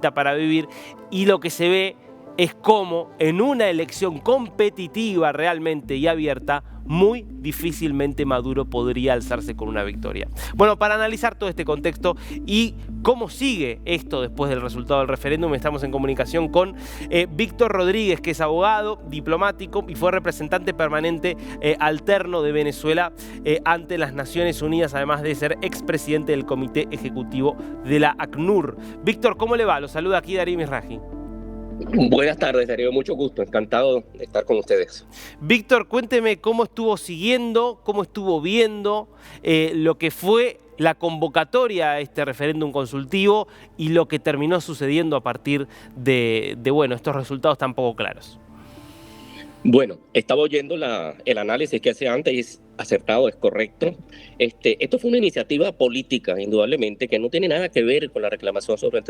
para vivir, y lo que se ve es cómo en una elección competitiva realmente y abierta, muy difícilmente Maduro podría alzarse con una victoria. Bueno, para analizar todo este contexto y cómo sigue esto después del resultado del referéndum, estamos en comunicación con Víctor Rodríguez, que es abogado, diplomático y fue representante permanente alterno de Venezuela ante las Naciones Unidas, además de ser expresidente del Comité Ejecutivo de la ACNUR. Víctor, ¿cómo le va? Lo saluda aquí Darío Misraji. Buenas tardes, Darío, mucho gusto, encantado de estar con ustedes. Víctor, cuénteme cómo estuvo siguiendo, cómo estuvo viendo lo que fue la convocatoria a este referéndum consultivo y lo que terminó sucediendo a partir de estos resultados tan poco claros. Bueno, estaba oyendo el análisis que hace antes, es acertado, es correcto. Esto fue una iniciativa política, indudablemente, que no tiene nada que ver con la reclamación sobre el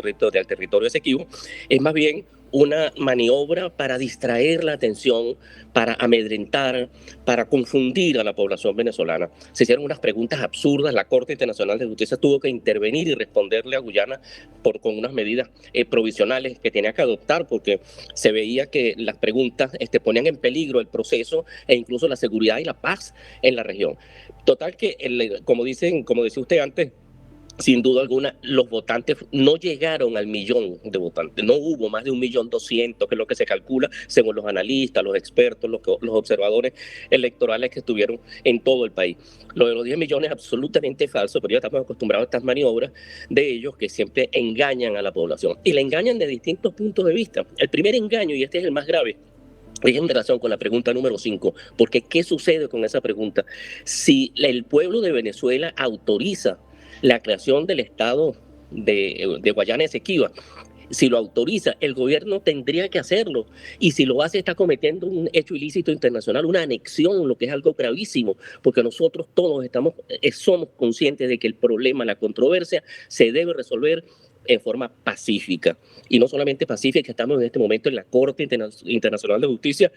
territorio Esequibo. Es más bien una maniobra para distraer la atención, para amedrentar, para confundir a la población venezolana. Se hicieron unas preguntas absurdas, la Corte Internacional de Justicia tuvo que intervenir y responderle a Guyana con unas medidas provisionales que tenía que adoptar, porque se veía que las preguntas ponían en peligro el proceso e incluso la seguridad y la paz en la región. Total que, como decía usted antes, sin duda alguna, los votantes no llegaron al millón de votantes. No hubo más de 1.200.000, que es lo que se calcula según los analistas, los expertos, los observadores electorales que estuvieron en todo el país. Lo de los 10 millones es absolutamente falso, pero ya estamos acostumbrados a estas maniobras de ellos que siempre engañan a la población. Y la engañan de distintos puntos de vista. El primer engaño, y este es el más grave, es en relación con la pregunta número 5, porque ¿qué sucede con esa pregunta? Si el pueblo de Venezuela autoriza la creación del Estado de Guayana Esequiba, si lo autoriza, el gobierno tendría que hacerlo. Y si lo hace, está cometiendo un hecho ilícito internacional, una anexión, lo que es algo gravísimo, porque nosotros todos somos conscientes de que el problema, la controversia, se debe resolver en forma pacífica. Y no solamente pacífica, estamos en este momento en la Corte Internacional de Justicia,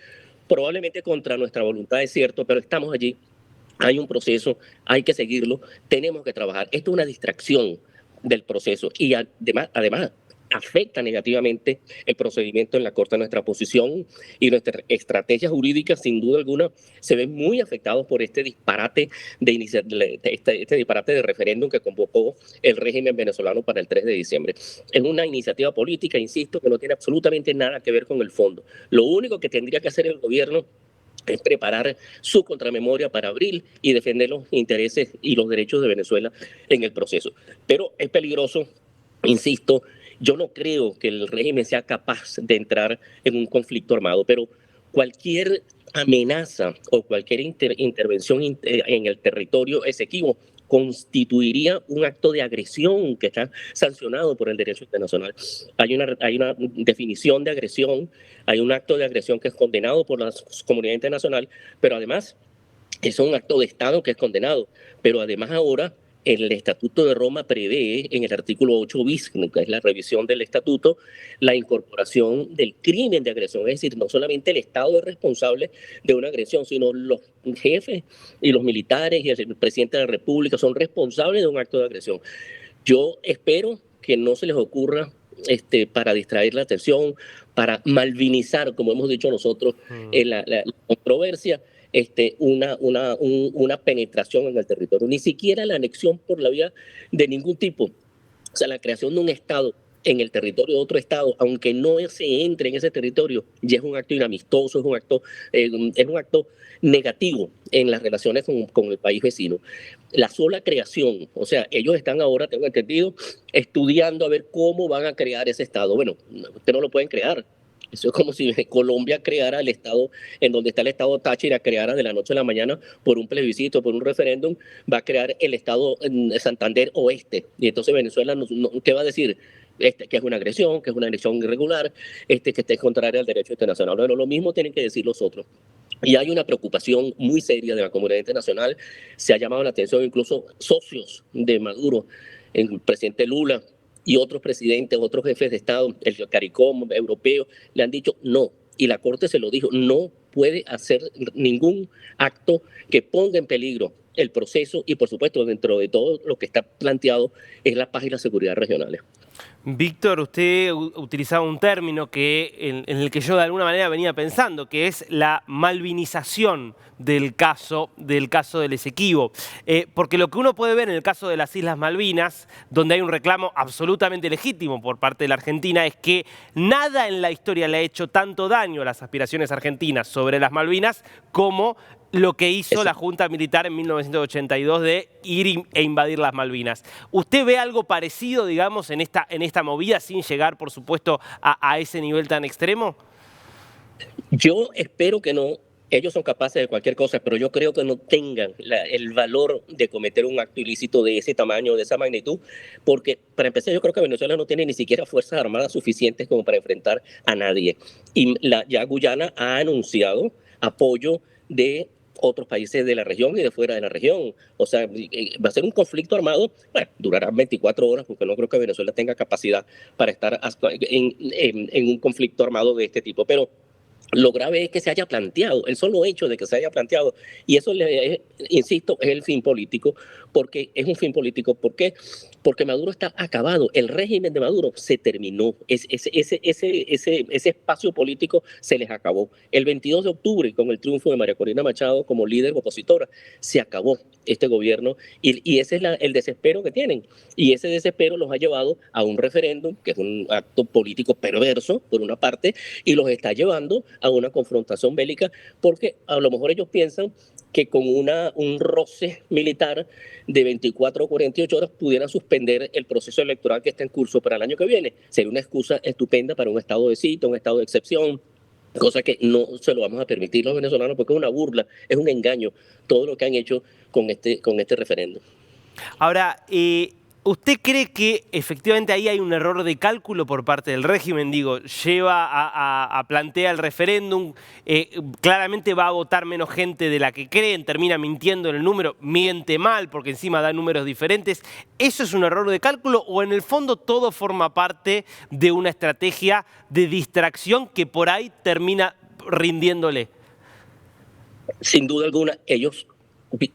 probablemente contra nuestra voluntad, es cierto, pero estamos allí. Hay un proceso, hay que seguirlo, tenemos que trabajar. Esto es una distracción del proceso y además afecta negativamente el procedimiento en la Corte. Nuestra posición y nuestra estrategia jurídica, sin duda alguna, se ven muy afectados por este disparate este disparate de referéndum que convocó el régimen venezolano para el 3 de diciembre. Es una iniciativa política, insisto, que no tiene absolutamente nada que ver con el fondo. Lo único que tendría que hacer el gobierno es preparar su contramemoria para abril y defender los intereses y los derechos de Venezuela en el proceso. Pero es peligroso, insisto, yo no creo que el régimen sea capaz de entrar en un conflicto armado, pero cualquier amenaza o cualquier intervención en el territorio Esequibo constituiría un acto de agresión que está sancionado por el derecho internacional. Hay una definición de agresión, hay un acto de agresión que es condenado por la comunidad internacional, pero además es un acto de Estado que es condenado. Pero además ahora el Estatuto de Roma prevé en el artículo 8 bis, que es la revisión del Estatuto, la incorporación del crimen de agresión. Es decir, no solamente el Estado es responsable de una agresión, sino los jefes y los militares y el presidente de la República son responsables de un acto de agresión. Yo espero que no se les ocurra para distraer la atención, para malvinizar, como hemos dicho nosotros, la controversia, una penetración en el territorio, ni siquiera la anexión por la vía de ningún tipo. O sea, la creación de un Estado en el territorio de otro Estado, aunque no se entre en ese territorio, ya es un acto inamistoso, es un acto negativo en las relaciones con el país vecino. La sola creación, o sea, ellos están ahora, tengo entendido, estudiando a ver cómo van a crear ese Estado. Bueno, ustedes no lo pueden crear. Eso es como si Colombia creara el Estado, en donde está el Estado Táchira, creara de la noche a la mañana por un plebiscito, por un referéndum, va a crear el Estado en Santander Oeste. Y entonces Venezuela, ¿qué va a decir? Que es una agresión irregular, que esté contraria al derecho internacional. Bueno, lo mismo tienen que decir los otros. Y hay una preocupación muy seria de la comunidad internacional. Se ha llamado la atención incluso socios de Maduro, el presidente Lula, y otros presidentes, otros jefes de Estado, el CARICOM europeo, le han dicho no. Y la Corte se lo dijo, no puede hacer ningún acto que ponga en peligro el proceso y, por supuesto, dentro de todo lo que está planteado es la paz y la seguridad regionales. Víctor, usted utilizaba un término en el que yo de alguna manera venía pensando, que es la malvinización del caso del Esequibo. Porque lo que uno puede ver en el caso de las Islas Malvinas, donde hay un reclamo absolutamente legítimo por parte de la Argentina, es que nada en la historia le ha hecho tanto daño a las aspiraciones argentinas sobre las Malvinas como lo que hizo la Junta Militar en 1982 de ir e invadir las Malvinas. ¿Usted ve algo parecido, digamos, en esta movida, sin llegar, por supuesto, a ese nivel tan extremo? Yo espero que no. Ellos son capaces de cualquier cosa, pero yo creo que no tengan el valor de cometer un acto ilícito de ese tamaño, de esa magnitud, porque para empezar yo creo que Venezuela no tiene ni siquiera fuerzas armadas suficientes como para enfrentar a nadie. Y ya Guyana ha anunciado apoyo de otros países de la región y de fuera de la región. O sea, va a ser un conflicto armado, bueno, durará 24 horas, porque no creo que Venezuela tenga capacidad para estar en un conflicto armado de este tipo, pero lo grave es que se haya planteado, el solo hecho de que se haya planteado, y eso, insisto, es el fin político, porque es un fin político. ¿Por qué? Porque Maduro está acabado, el régimen de Maduro se terminó, ese espacio político se les acabó. El 22 de octubre, con el triunfo de María Corina Machado como líder opositora, se acabó este gobierno, y ese es el desespero que tienen, y ese desespero los ha llevado a un referéndum, que es un acto político perverso, por una parte, y los está llevando a una confrontación bélica, porque a lo mejor ellos piensan que con un roce militar de 24 o 48 horas pudieran suspender el proceso electoral que está en curso para el año que viene. Sería una excusa estupenda para un estado de sitio, un estado de excepción, cosa que no se lo vamos a permitir los venezolanos, porque es una burla, es un engaño todo lo que han hecho con este referéndum. Ahora, ¿usted cree que efectivamente ahí hay un error de cálculo por parte del régimen? Digo, lleva a plantear el referéndum, claramente va a votar menos gente de la que creen, termina mintiendo en el número, miente mal porque encima da números diferentes. ¿Eso es un error de cálculo o en el fondo todo forma parte de una estrategia de distracción que por ahí termina rindiéndole? Sin duda alguna, ellos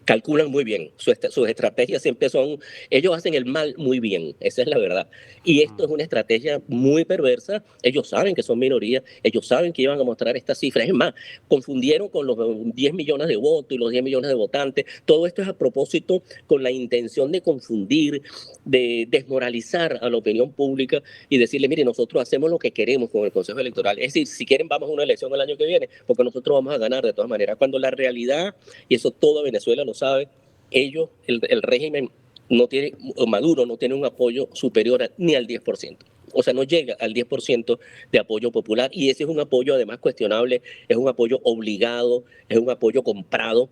calculan muy bien, sus estrategias siempre son, ellos hacen el mal muy bien, esa es la verdad. Y esto es una estrategia muy perversa, ellos saben que son minorías, ellos saben que iban a mostrar estas cifras, es más, confundieron con los 10 millones de votos y los 10 millones de votantes, todo esto es a propósito con la intención de confundir, de desmoralizar a la opinión pública y decirle, mire, nosotros hacemos lo que queremos con el Consejo Electoral, es decir, si quieren vamos a una elección el año que viene, porque nosotros vamos a ganar de todas maneras, cuando la realidad, y eso todo Venezuela lo sabe, ellos, el régimen no tiene, Maduro no tiene un apoyo superior ni al 10%. O sea, no llega al 10% de apoyo popular, y ese es un apoyo además cuestionable, es un apoyo obligado, es un apoyo comprado.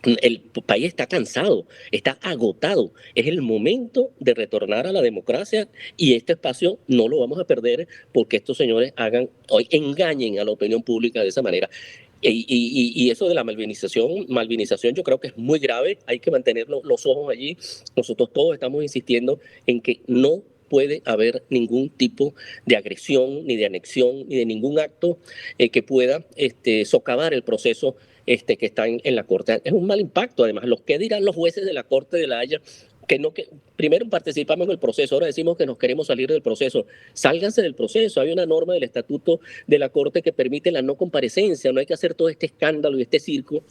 El país está cansado, está agotado. Es el momento de retornar a la democracia, y este espacio no lo vamos a perder porque estos señores engañen a la opinión pública de esa manera. Y eso de la malvinización yo creo que es muy grave, hay que mantener los ojos allí. Nosotros todos estamos insistiendo en que no puede haber ningún tipo de agresión, ni de anexión, ni de ningún acto que pueda socavar el proceso que está en la Corte. Es un mal impacto, además. ¿Qué dirán los jueces de la Corte de La Haya? Primero participamos en el proceso, ahora decimos que nos queremos salir del proceso. Sálganse del proceso. Hay una norma del estatuto de la Corte que permite la no comparecencia, no hay que hacer todo este escándalo y este circo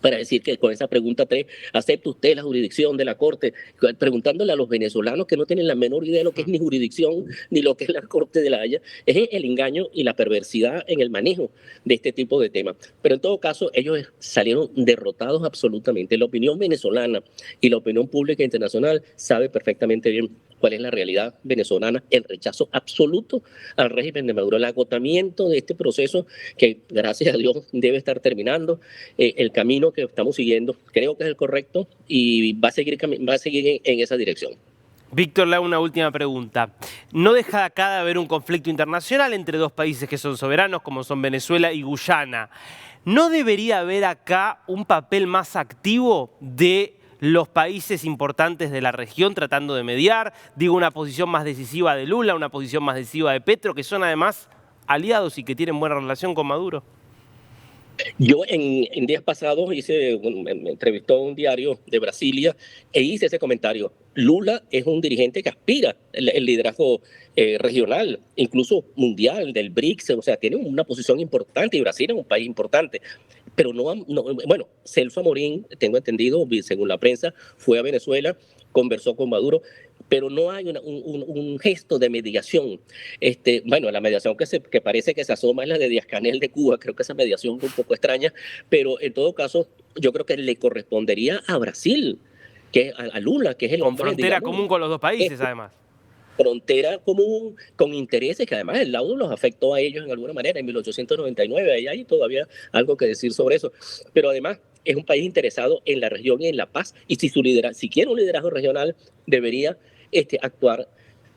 para decir que con esa pregunta 3, ¿acepta usted la jurisdicción de la Corte? Preguntándole a los venezolanos que no tienen la menor idea de lo que es ni jurisdicción, ni lo que es la Corte de La Haya. Es el engaño y la perversidad en el manejo de este tipo de temas. Pero en todo caso, ellos salieron derrotados absolutamente. La opinión venezolana y la opinión pública internacional sabe perfectamente bien cuál es la realidad venezolana, el rechazo absoluto al régimen de Maduro, el agotamiento de este proceso que, gracias a Dios, debe estar terminando. El camino que estamos siguiendo creo que es el correcto y va a seguir en esa dirección. Víctor, le hago una última pregunta. ¿No deja acá de haber un conflicto internacional entre dos países que son soberanos, como son Venezuela y Guyana? ¿No debería haber acá un papel más activo de los países importantes de la región tratando de mediar? Digo, una posición más decisiva de Lula, una posición más decisiva de Petro, que son además aliados y que tienen buena relación con Maduro. Yo en días pasados me entrevistó a un diario de Brasilia e hice ese comentario. Lula es un dirigente que aspira el liderazgo regional, incluso mundial, del BRICS, o sea, tiene una posición importante y Brasil es un país importante. Pero bueno, Celso Amorín, tengo entendido, según la prensa, fue a Venezuela, conversó con Maduro, pero no hay un gesto de mediación. Bueno, la mediación que parece que se asoma es la de Díaz-Canel de Cuba, creo que esa mediación es un poco extraña, pero en todo caso yo creo que le correspondería a Brasil, que a Lula, que es el Con hombre, frontera digamos, común con los dos países, además. frontera común, con intereses que además el laudo los afectó a ellos en alguna manera en 1899, ahí hay todavía algo que decir sobre eso, pero además es un país interesado en la región y en la paz, y si quiere un liderazgo regional, debería actuar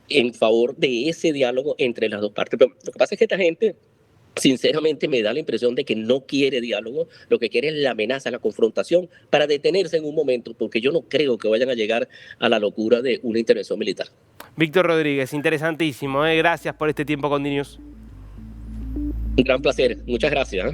en favor de ese diálogo entre las dos partes. Pero lo que pasa es que esta gente, sinceramente, me da la impresión de que no quiere diálogo, lo que quiere es la amenaza, la confrontación, para detenerse en un momento, porque yo no creo que vayan a llegar a la locura de una intervención militar. Víctor Rodríguez, interesantísimo. Gracias por este tiempo con DNews. Un gran placer, muchas gracias.